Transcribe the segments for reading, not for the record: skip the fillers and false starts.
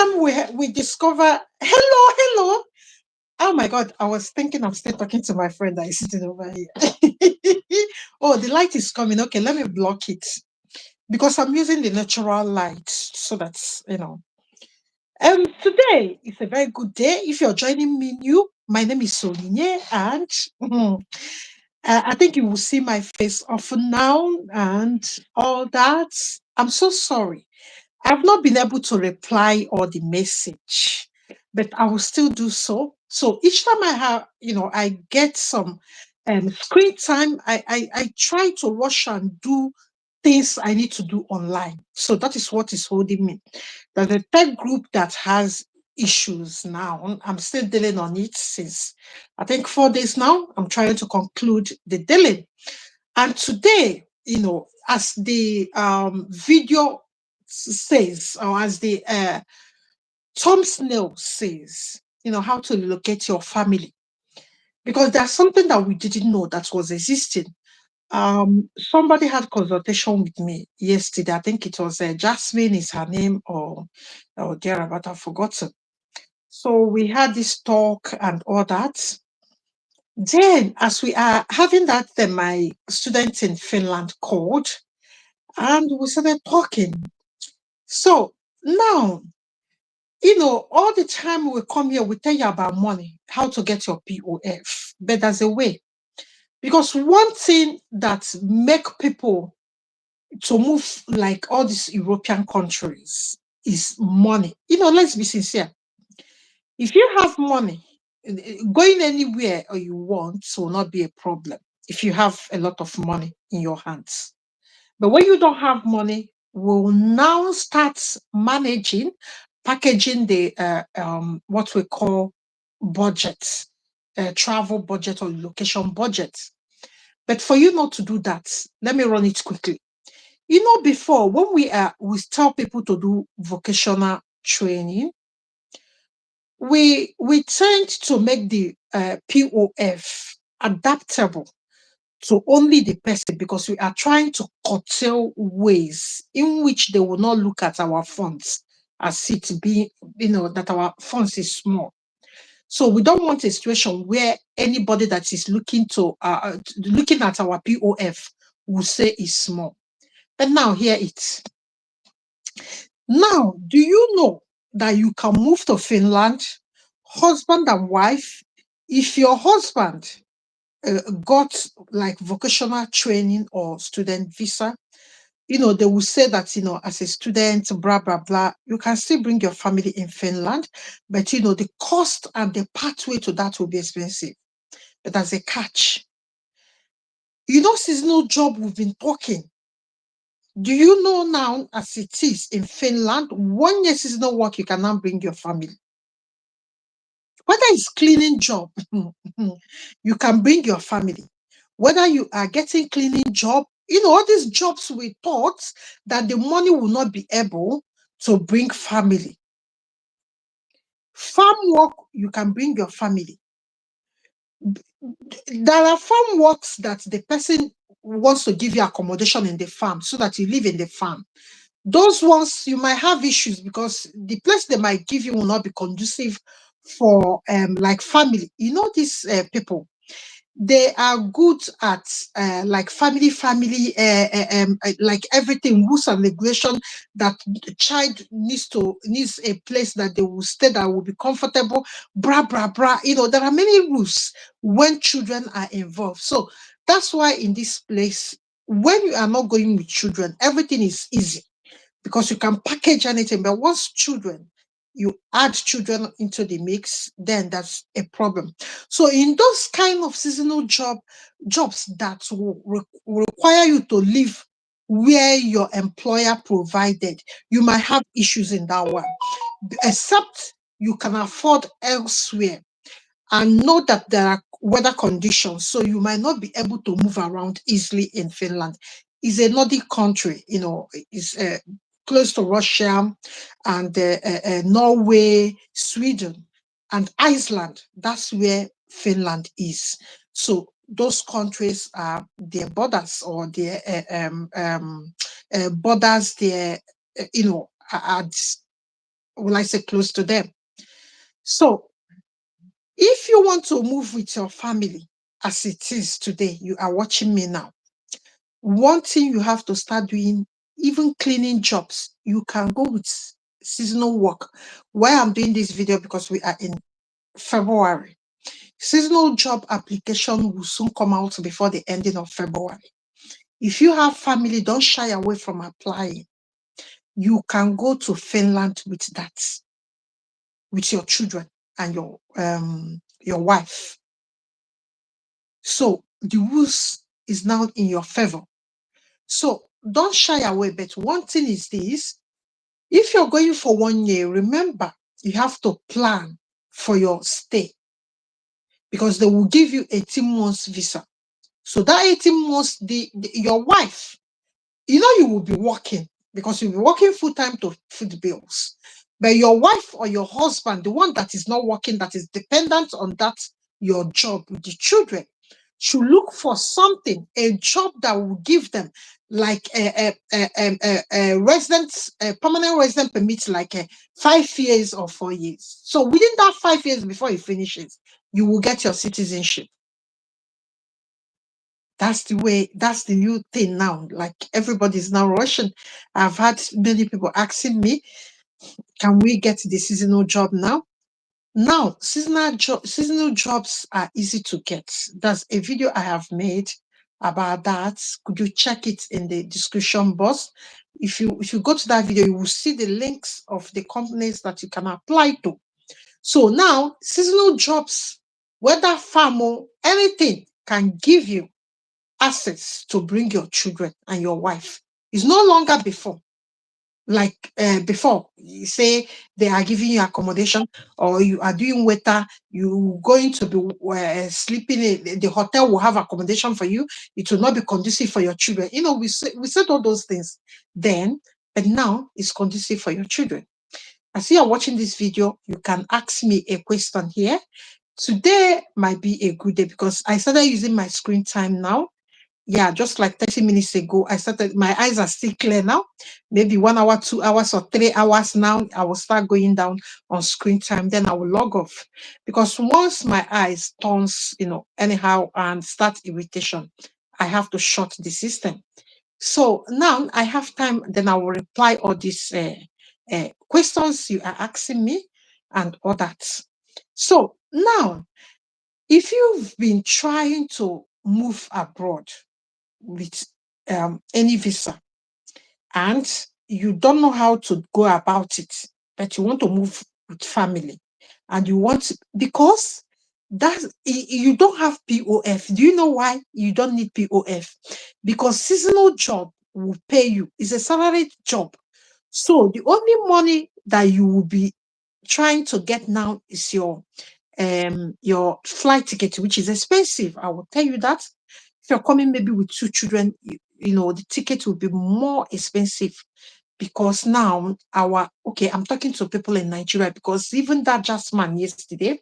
time we discover, hello. Oh my God, I was thinking I'm still talking to my friend that is sitting over here. Oh, the light is coming. Okay, let me block it because I'm using the natural light so that's, today is a very good day. If you're joining me new, my name is Soline, and I think you will see my face often now and all that. I'm so sorry. I've not been able to reply all the message, but I will still do so. So each time I get some screen time, I try to rush and do things I need to do online. So that is what is holding me. There's a tech group that has issues now. I'm still dealing on it since I think 4 days now. I'm trying to conclude the dealing. And today, as the video says, or as the thumbnail says, how to relocate your family. Because there's something that we didn't know that was existing. Somebody had consultation with me yesterday. I think it was Jasmine is her name, or thereabout, I've forgotten. So we had this talk and all that. Then, as we are having that, then my student in Finland called and we started talking. So now, all the time we come here, we tell you about money, how to get your POF, but there's a way. Because one thing that make people to move like all these European countries is money. Let's be sincere. If you have money, going anywhere or you want will not be a problem if you have a lot of money in your hands. But when you don't have money, we'll now start managing, packaging the what we call budget, travel budget or location budget. But for you not to do that, let me run it quickly. Before when we tell people to do vocational training, we tend to make the POF adaptable to only the person because we are trying to curtail ways in which they will not look at our funds as it being, that our funds is small. So we don't want a situation where anybody that is looking at our POF will say is small. But now hear it. Now, do you know that you can move to Finland, husband and wife, if your husband got like vocational training or student visa, they will say that, as a student, blah, blah, blah, you can still bring your family in Finland, but, the cost and the pathway to that will be expensive. But there's a catch. Seasonal job we've been talking. Do you know now, as it is in Finland, 1 year seasonal work, you can now bring your family. Whether it's cleaning job, you can bring your family. Whether you are getting cleaning job, all these jobs we thought that the money will not be able to bring family. Farm work, you can bring your family. There are farm works that the person wants to give you accommodation in the farm so that you live in the farm. Those ones, you might have issues because the place they might give you will not be conducive for like family. These people, they are good at like family, like everything, rules and regulation that the child needs a place that they will stay that will be comfortable, blah, blah, blah. There are many rules when children are involved. So that's why in this place, when you are not going with children, everything is easy because you can package anything. But once you add children into the mix, then that's a problem. So in those kind of seasonal jobs that will require you to live where your employer provided, you might have issues in that one, except you can afford elsewhere and know that there are weather conditions, so you might not be able to move around easily in Finland. It's a Nordic country, it's close to Russia and Norway, Sweden, and Iceland. That's where Finland is. So those countries are their borders or their borders, their, are will I say, close to them. So if you want to move with your family as it is today, you are watching me now. One thing you have to start doing, even cleaning jobs, you can go with seasonal work. Why I'm doing this video, because we are in February. Seasonal job application will soon come out before the ending of February. If you have family, don't shy away from applying. You can go to Finland with that, with your children and your wife. So the rules is now in your favor. So don't shy away. But one thing is this: if you're going for 1 year, remember you have to plan for your stay, because they will give you 18 months visa. So that 18 months, your wife, you will be working, because you'll be working full time to feed bills. But your wife or your husband, the one that is not working, that is dependent on that, your job with the children, should look for something, a job that will give them like a resident, a permanent resident permit, like 5 years or 4 years. So within that 5 years before it finishes, you will get your citizenship. That's the way, that's the new thing now. Like everybody's now rushing. I've had many people asking me, can we get the seasonal job now? Now, seasonal jobs are easy to get. That's a video I have made about that. Could you check it in the description box? If you go to that video, you will see the links of the companies that you can apply to. So now, seasonal jobs, whether farm or anything, can give you access to bring your children and your wife. It's no longer before. Like before, you say they are giving you accommodation, or you are doing waiter, you going to be sleeping in the hotel will have accommodation for you. It will not be conducive for your children. We said all those things then, but now it's conducive for your children. As you are watching this video, you can ask me a question here. Today might be a good day because I started using my screen time now. Yeah, just like 30 minutes ago, I started, my eyes are still clear now. Maybe 1 hour, 2 hours, or 3 hours now, I will start going down on screen time. Then I will log off. Because once my eyes turns, anyhow and start irritation, I have to shut the system. So now I have time, then I will reply all these questions you are asking me and all that. So now, if you've been trying to move abroad with any visa and you don't know how to go about it, but you want to move with family and you want to, because you don't have POF. Do you know why you don't need POF? Because seasonal job will pay you. It's a salaried job. So the only money that you will be trying to get now is your flight ticket, which is expensive. I will tell you that. If you're coming maybe with 2 children, the ticket will be more expensive, because now I'm talking to people in Nigeria, because even that just man yesterday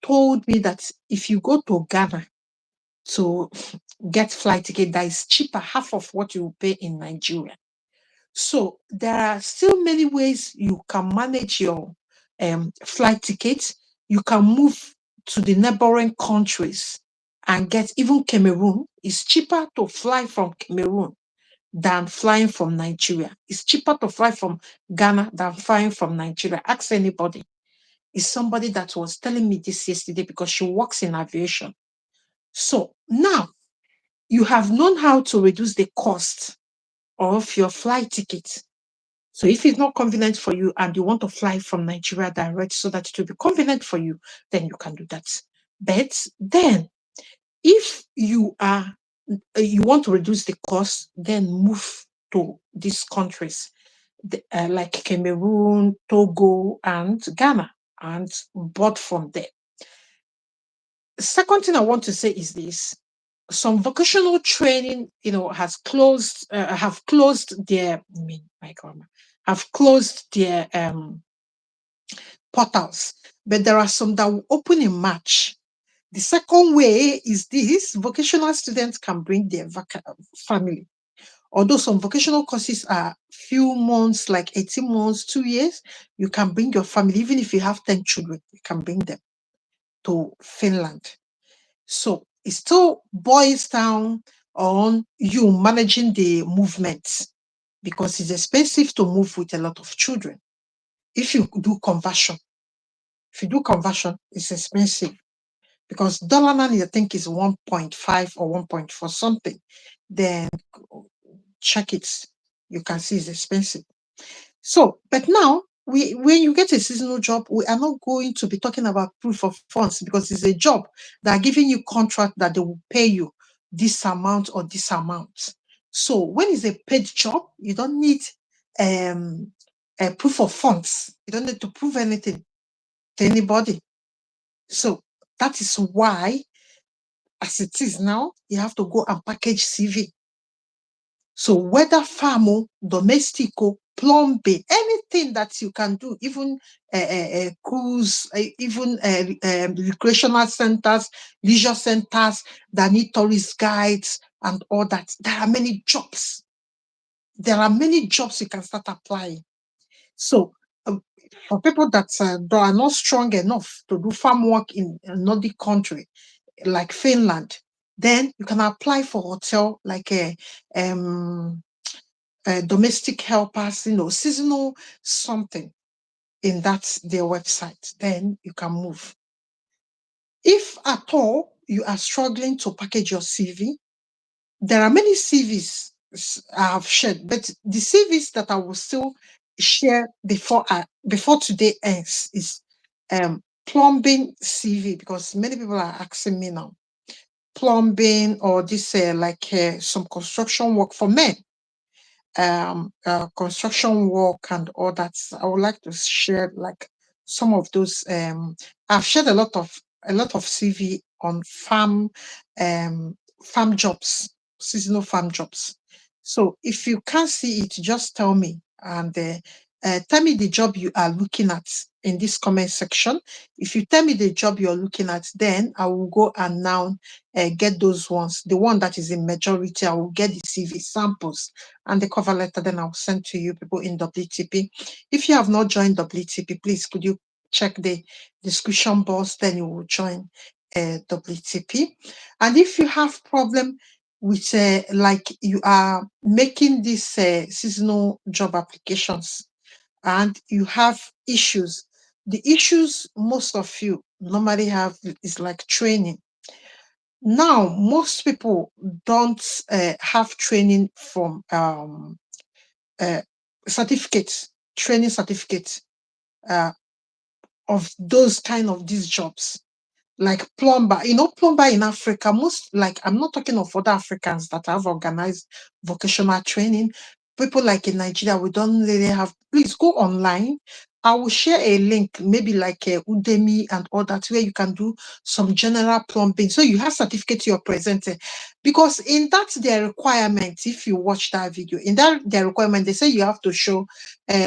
told me that if you go to Ghana to get flight ticket, that is cheaper, half of what you pay in Nigeria. So there are still many ways you can manage your flight tickets. You can move to the neighboring countries and get, even Cameroon. It's cheaper to fly from Cameroon than flying from Nigeria. It's cheaper to fly from Ghana than flying from Nigeria. Ask anybody. It's somebody that was telling me this yesterday, because she works in aviation. So now you have known how to reduce the cost of your flight ticket. So if it's not convenient for you and you want to fly from Nigeria direct so that it will be convenient for you, then you can do that. But then if you want to reduce the cost, then move to these countries like Cameroon, Togo, and Ghana, and board from there. The second thing I want to say is this: some vocational training, have closed their, have closed their portals, but there are some that will open in March. The second way is this: vocational students can bring their family. Although some vocational courses are few months, like 18 months, 2 years, you can bring your family, even if you have 10 children, you can bring them to Finland. So it still boils down on you managing the movements, because it's expensive to move with a lot of children. If you do conversion, it's expensive, because dollar now I think is 1.5 or 1.4 something. Then check it. You can see it's expensive. So, but now when you get a seasonal job, we are not going to be talking about proof of funds, because it's a job that are giving you contract that they will pay you this amount or this amount. So when it's a paid job, you don't need a proof of funds. You don't need to prove anything to anybody. So that is why, as it is now, you have to go and package CV. So whether farm, domestico, plumbing, anything that you can do, even cruise, even recreational centers, leisure centers that need tourist guides and all that. There are many jobs. There are many jobs you can start applying. So for people that are not strong enough to do farm work in a Nordic country like Finland, then you can apply for hotel, like a domestic helpers, seasonal something in their website. Then you can move. If at all you are struggling to package your CV, there are many CVs I have shared, but the CVs that I will still share before today ends is plumbing CV, because many people are asking me now. Plumbing, or this some construction work for men, construction work and all that. I would like to share like some of those. I've shared a lot of CV on farm jobs, seasonal farm jobs. So if you can't see it, just tell me, and tell me the job you are looking at in this comment section. If you tell me the job you're looking at, then I will go and now get those ones. The one that is in majority, I will get the CV samples and the cover letter, then I'll send to you people in WTP. If you have not joined WTP, please could you check the description box, then you will join WTP. And if you have problem with like you are making these seasonal job applications and you have issues, the issues most of you normally have is like training. Now, most people don't have training from certificates, training certificates of those kind of these jobs. Like plumber, plumber in Africa, most, like, I'm not talking of other Africans that have organized vocational training. People like in Nigeria, we don't really have. Please go online. I will share a link, maybe like a Udemy and all that, where you can do some general plumbing. So you have certificate you're presenting. Because in that, their requirement, if you watch that video, in that their requirement, they say you have to show,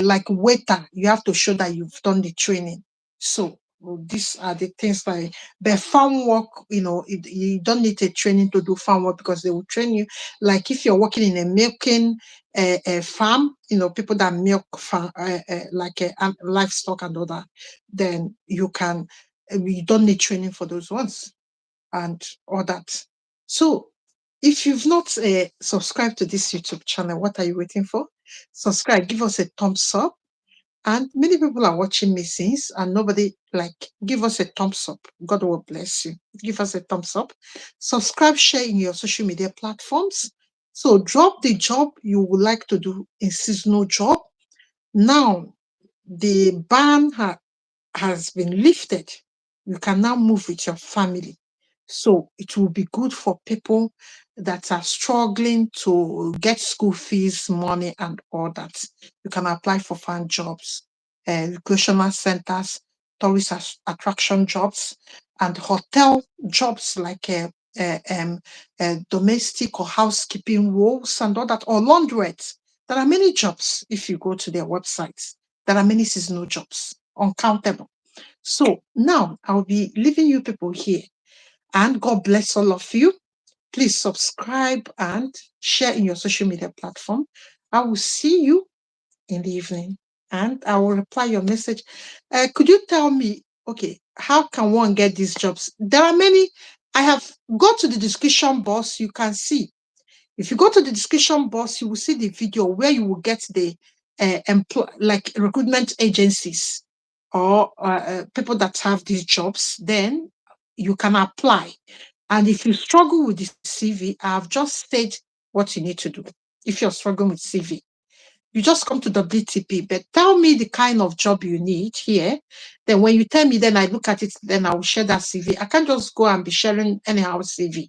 like waiter, you have to show that you've done the training. So these are the things like, but farm work, you don't need a training to do farm work, because they will train you. Like if you're working in a milking farm, people that milk farm, like livestock and all that, then you don't need training for those ones and all that. So if you've not subscribed to this YouTube channel, what are you waiting for? Subscribe, give us a thumbs up. And many people are watching me since, and nobody give us a thumbs up. God will bless you. Give us a thumbs up. Subscribe, share in your social media platforms. So drop the job you would like to do in seasonal job. Now, the ban has been lifted. You can now move with your family. So it will be good for people that are struggling to get school fees, money, and all that. You can apply for farm jobs, recreational centers, tourist attraction jobs, and hotel jobs like domestic or housekeeping roles and all that, or laundrettes. There are many jobs if you go to their websites. There are many seasonal jobs, uncountable. So now I'll be leaving you people here, and God bless all of you. Please subscribe and share in your social media platform. I will see you in the evening and I will reply your message. Could you tell me, okay, how can one get these jobs? There are many. I have go to the description box. You can see. If you go to the description box, you will see the video where you will get the like recruitment agencies or people that have these jobs. Then you can apply. And if you struggle with the CV, I've just said what you need to do. If you're struggling with CV, you just come to WTP, but tell me the kind of job you need here. Then when you tell me, then I look at it, then I will share that CV. I can't just go and be sharing anyhow CV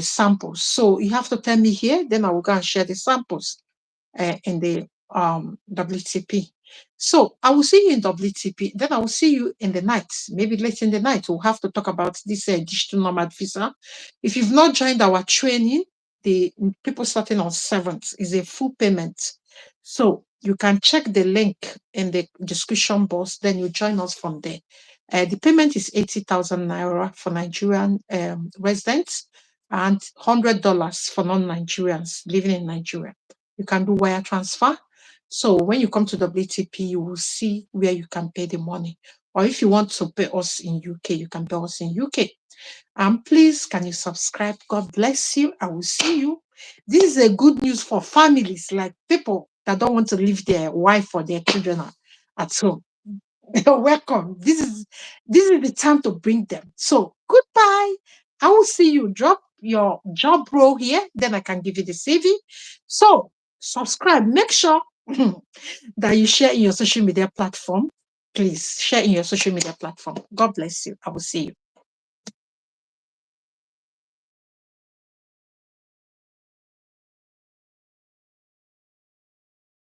samples. So you have to tell me here, then I will go and share the samples in the WTP. So I will see you in WTP. Then I will see you in the night, maybe late in the night. We'll have to talk about this digital nomad visa. If you've not joined our training, the people starting on 7th is a full payment. So you can check the link in the description box, then you join us from there. The payment is 80,000 naira for Nigerian residents and $100 for non-Nigerians living in Nigeria. You can do wire transfer. So when you come to WTP, you will see where you can pay the money. Or if you want to pay us in UK, you can pay us in UK. And please, can you subscribe? God bless you. I will see you. This is a good news for families, like people that don't want to leave their wife or their children at home. You're welcome. This is the time to bring them. So goodbye. I will see you. Drop your job role here, then I can give you the CV. So subscribe. Make sure that you share in your social media platform. Please share in your social media platform. God bless you. I will see you.